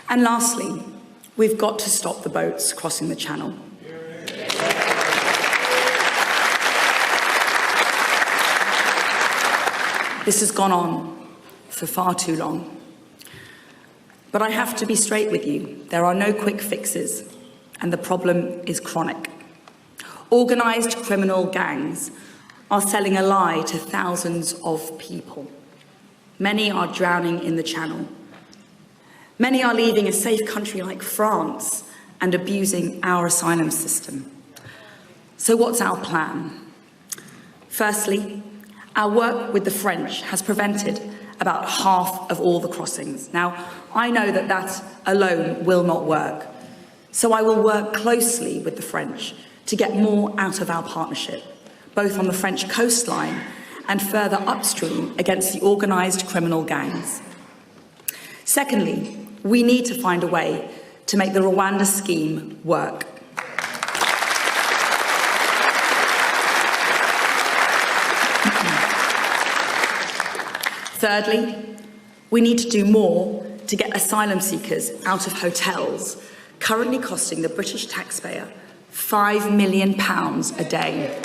And lastly, we've got to stop the boats crossing the Channel. This has gone on for far too long. But I have to be straight with you. There are no quick fixes, and the problem is chronic. Organised criminal gangs are selling a lie to thousands of people. Many are drowning in the Channel. Many are leaving a safe country like France and abusing our asylum system. So what's our plan? Firstly, our work with the French has prevented about half of all the crossings. Now, I know that that alone will not work, so I will work closely with the French to get more out of our partnership, both on the French coastline and further upstream against the organised criminal gangs. Secondly, we need to find a way to make the Rwanda scheme work. Thirdly, we need to do more to get asylum seekers out of hotels, currently costing the British taxpayer £5 million a day.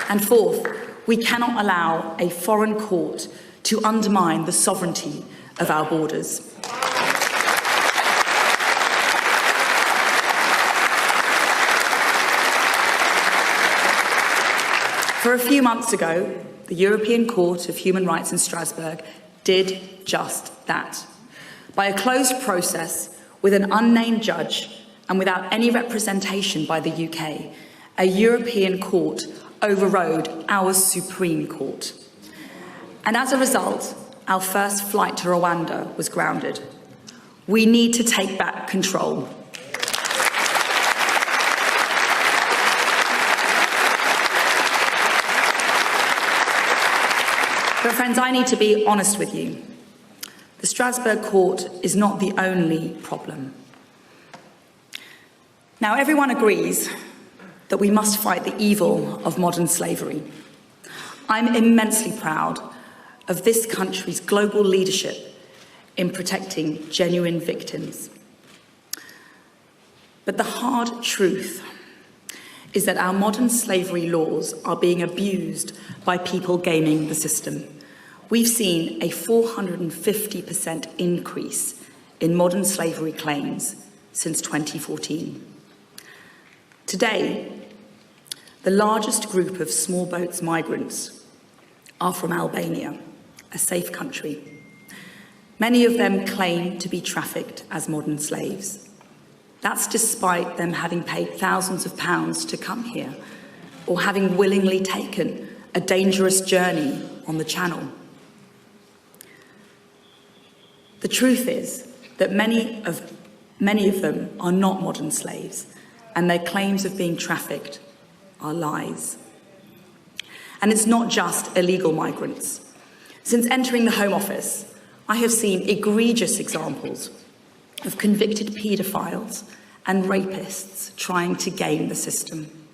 And fourth, we cannot allow a foreign court to undermine the sovereignty of our borders. For a few months ago, the European Court of Human Rights in Strasbourg did just that. By a closed process with an unnamed judge and without any representation by the UK, a European court overrode our Supreme Court. And as a result, our first flight to Rwanda was grounded. We need to take back control. But friends, I need to be honest with you. The Strasbourg court is not the only problem. Now, everyone agrees that we must fight the evil of modern slavery. I'm immensely proud of this country's global leadership in protecting genuine victims. But the hard truth is that our modern slavery laws are being abused by people gaming the system. We've seen a 450% increase in modern slavery claims since 2014. Today, the largest group of small boats migrants are from Albania, a safe country. Many of them claim to be trafficked as modern slaves. That's despite them having paid thousands of pounds to come here, or having willingly taken a dangerous journey on the Channel. The truth is that many of them are not modern slaves, and their claims of being trafficked are lies. And it's not just illegal migrants. Since entering the Home Office, I have seen egregious examples of convicted paedophiles and rapists trying to game the system,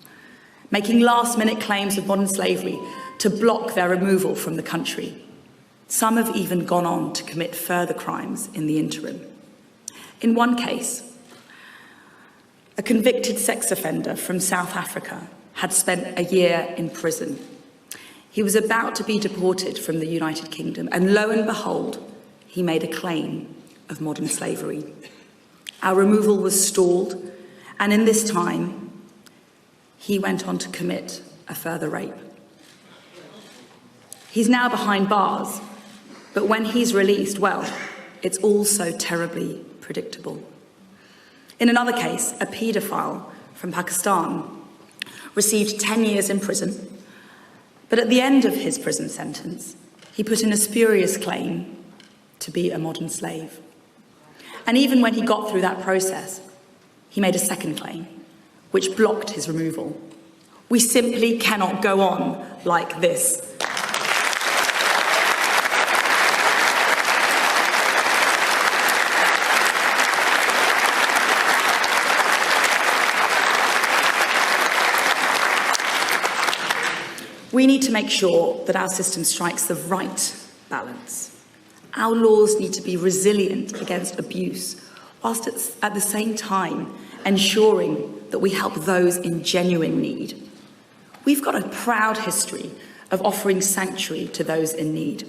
making last-minute claims of modern slavery to block their removal from the country. Some have even gone on to commit further crimes in the interim. In one case, a convicted sex offender from South Africa had spent a year in prison. He was about to be deported from the United Kingdom, and lo and behold, he made a claim of modern slavery. Our removal was stalled, and in this time, he went on to commit a further rape. He's now behind bars, but when he's released, well, it's all so terribly predictable. In another case, a paedophile from Pakistan received 10 years in prison, but at the end of his prison sentence, he put in a spurious claim to be a modern slave. And even when he got through that process, he made a second claim, which blocked his removal. We simply cannot go on like this. We need to make sure that our system strikes the right balance. Our laws need to be resilient against abuse, whilst at the same time ensuring that we help those in genuine need. We've got a proud history of offering sanctuary to those in need,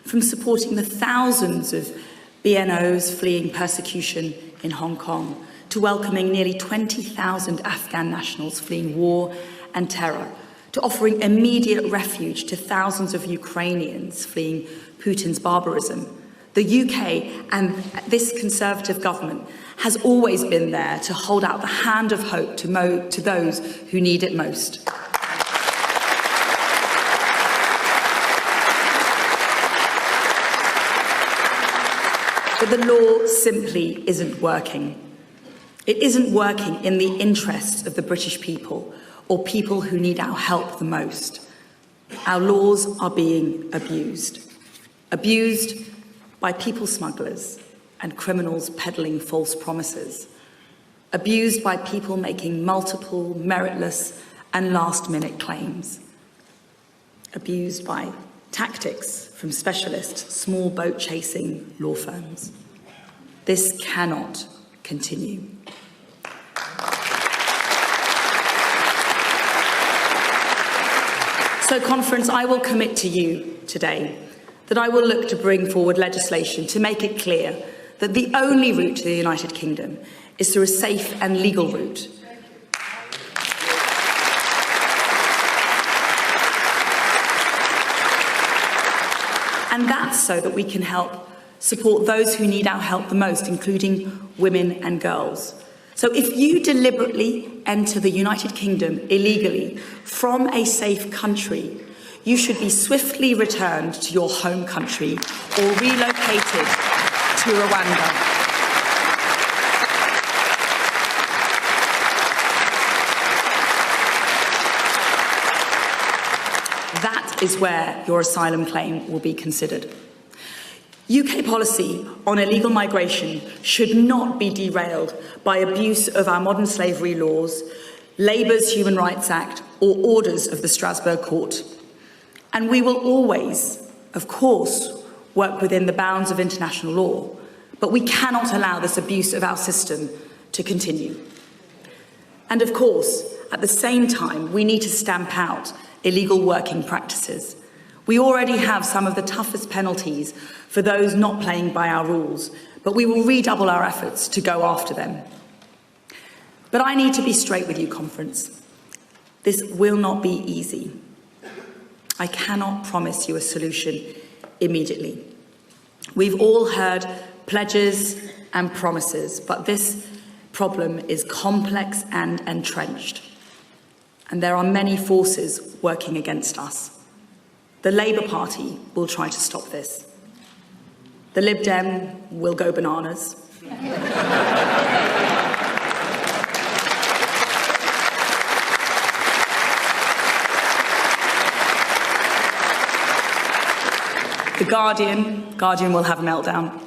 from supporting the thousands of BNOs fleeing persecution in Hong Kong, to welcoming nearly 20,000 Afghan nationals fleeing war and terror, to offering immediate refuge to thousands of Ukrainians fleeing Putin's barbarism. The UK and this Conservative government has always been there to hold out the hand of hope to those who need it most. But the law simply isn't working. It isn't working in the interests of the British people or people who need our help the most. Our laws are being abused. Abused by people smugglers and criminals peddling false promises. Abused by people making multiple, meritless and last-minute claims. Abused by tactics from specialist, small boat-chasing law firms. This cannot continue. So, Conference, I will commit to you today that I will look to bring forward legislation to make it clear that the only route to the United Kingdom is through a safe and legal route. And that's so that we can help support those who need our help the most, including women and girls. So if you deliberately enter the United Kingdom illegally from a safe country, you should be swiftly returned to your home country or relocated to Rwanda. That is where your asylum claim will be considered. UK policy on illegal migration should not be derailed by abuse of our modern slavery laws, Labour's Human Rights Act, or orders of the Strasbourg Court. And we will always, of course, work within the bounds of international law, but we cannot allow this abuse of our system to continue. And of course, at the same time, we need to stamp out illegal working practices. We already have some of the toughest penalties for those not playing by our rules, but we will redouble our efforts to go after them. But I need to be straight with you, Conference. This will not be easy. I cannot promise you a solution immediately. We've all heard pledges and promises, but this problem is complex and entrenched. And there are many forces working against us. The Labour Party will try to stop this. The Lib Dem will go bananas. The Guardian will have a meltdown.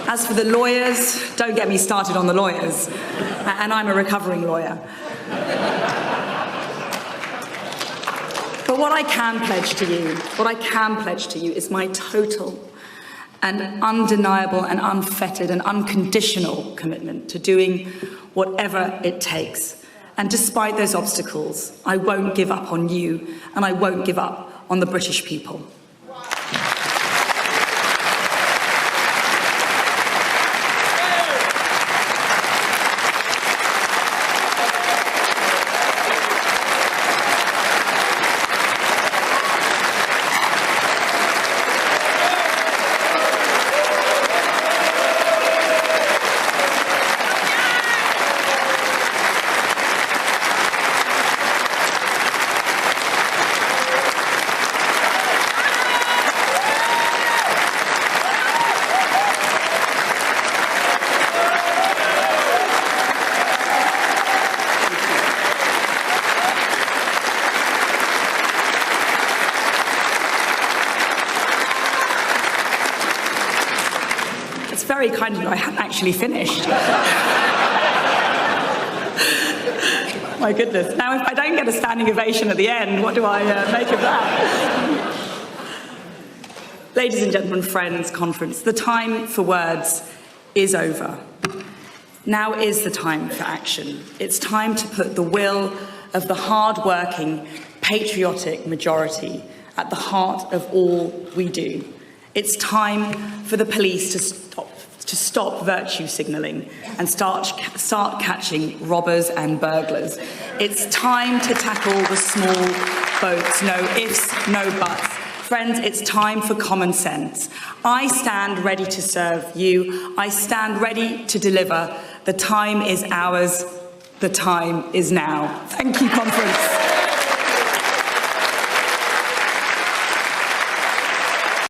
As for the lawyers, don't get me started on the lawyers. And I'm a recovering lawyer. But what I can pledge to you is my total and undeniable and unfettered and unconditional commitment to doing whatever it takes. And despite those obstacles, I won't give up on you, and I won't give up on the British people. Very kind of you, I haven't actually finished. My goodness. Now, if I don't get a standing ovation at the end, what do I make of that? Ladies and gentlemen, friends, conference, the time for words is over. Now is the time for action. It's time to put the will of the hard-working, patriotic majority at the heart of all we do. It's time for the police to stop virtue signalling and start catching robbers and burglars. It's time to tackle the small boats, no ifs, no buts. Friends, it's time for common sense. I stand ready to serve you. I stand ready to deliver. The time is ours. The time is now. Thank you, conference.